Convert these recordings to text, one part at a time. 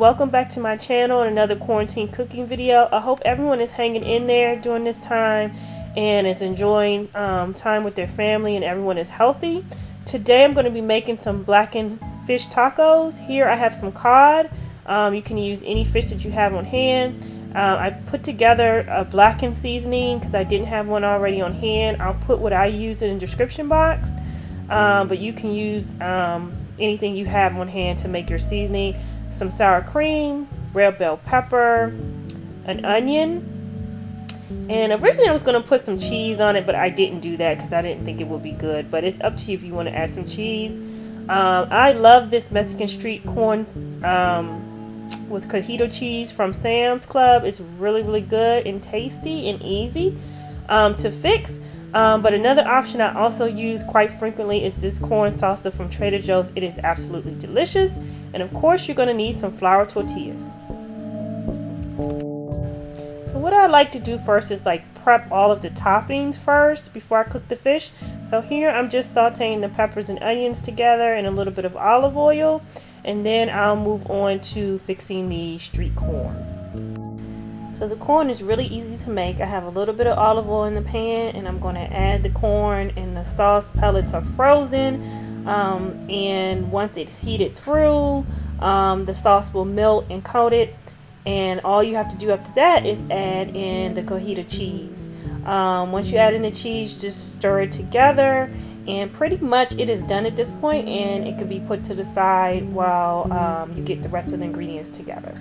welcome back to my channel and another quarantine cooking video. I hope everyone is hanging in there during this time and is enjoying time with their family and everyone is healthy. Today I'm going to be making some blackened fish tacos. Here I have some cod. You can use any fish that you have on hand. I put together a blackened seasoning because I didn't have one already on hand. I'll put what I use in the description box, but you can use anything you have on hand to make your seasoning. Some sour cream, red bell pepper, an onion, and originally I was going to put some cheese on it, but I didn't do that because I didn't think it would be good, but it's up to you if you want to add some cheese. I love this Mexican street corn with cajito cheese from Sam's Club. It's really good and tasty and easy to fix. But another option I also use quite frequently is this corn salsa from Trader Joe's. It is absolutely delicious. And of course you're going to need some flour tortillas. So what I like to do first is like prep all of the toppings first before I cook the fish. So here I'm just sauteing the peppers and onions together in a little bit of olive oil. And then I'll move on to fixing the street corn. So the corn is really easy to make. I have a little bit of olive oil in the pan and I'm going to add the corn, and the sauce pellets are frozen. And once it's heated through, the sauce will melt and coat it, and all you have to do after that is add in the cajito cheese. Once you add in the cheese, just stir it together, and pretty much it is done at this point, and it can be put to the side while you get the rest of the ingredients together.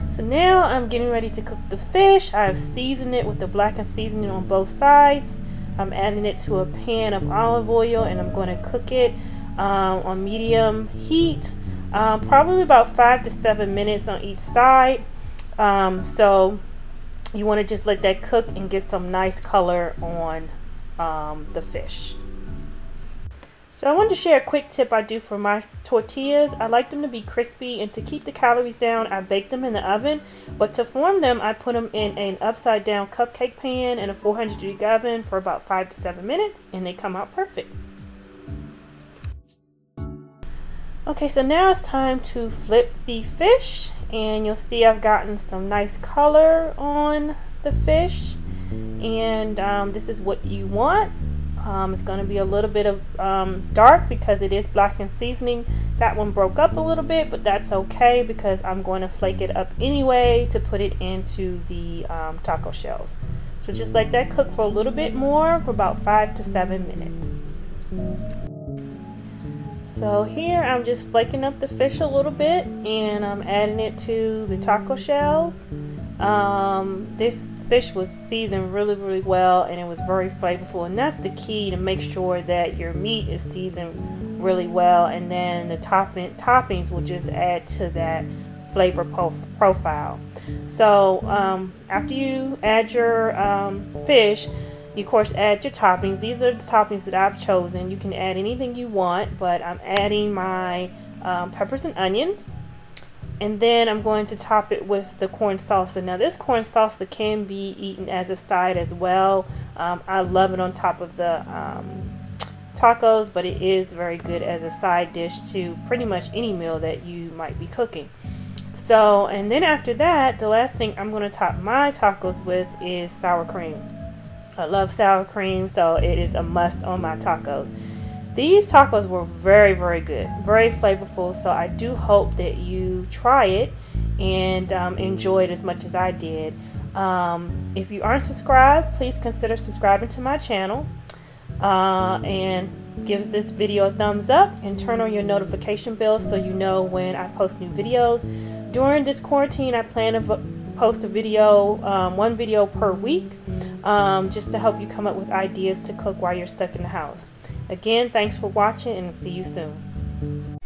So now I'm getting ready to cook the fish. I've seasoned it with the blackened seasoning on both sides. I'm adding it to a pan of olive oil, and I'm going to cook it on medium heat, probably about 5 to 7 minutes on each side. So you want to just let that cook and get some nice color on the fish. So I wanted to share a quick tip I do for my tortillas. I like them to be crispy, and to keep the calories down, I bake them in the oven. But to form them, I put them in an upside down cupcake pan in a 400-degree oven for about 5 to 7 minutes, and they come out perfect. Okay, so now it's time to flip the fish, and you'll see I've gotten some nice color on the fish, and this is what you want. It's going to be a little bit of dark because it is blackened seasoning. That one broke up a little bit, but that's okay because I'm going to flake it up anyway to put it into the taco shells. So just let that cook for a little bit more, for about 5 to 7 minutes. So here I'm just flaking up the fish a little bit, and I'm adding it to the taco shells. This fish was seasoned really well, and it was very flavorful, and that's the key, to make sure that your meat is seasoned really well, and then the toppings will just add to that flavor profile. So after you add your fish, you of course add your toppings. These are the toppings that I've chosen. You can add anything you want, but I'm adding my peppers and onions. And then I'm going to top it with the corn salsa. Now this corn salsa can be eaten as a side as well. I love it on top of the tacos, but it is very good as a side dish to pretty much any meal that you might be cooking. So, and then after that, the last thing I'm going to top my tacos with is sour cream. I love sour cream, so it is a must on my tacos. These tacos were very good, very flavorful, so I do hope that you try it and enjoy it as much as I did. If you aren't subscribed, please consider subscribing to my channel, and give this video a thumbs up and turn on your notification bell so you know when I post new videos. During this quarantine, I plan to post a video, one video per week, just to help you come up with ideas to cook while you're stuck in the house. Again, thanks for watching, and see you soon.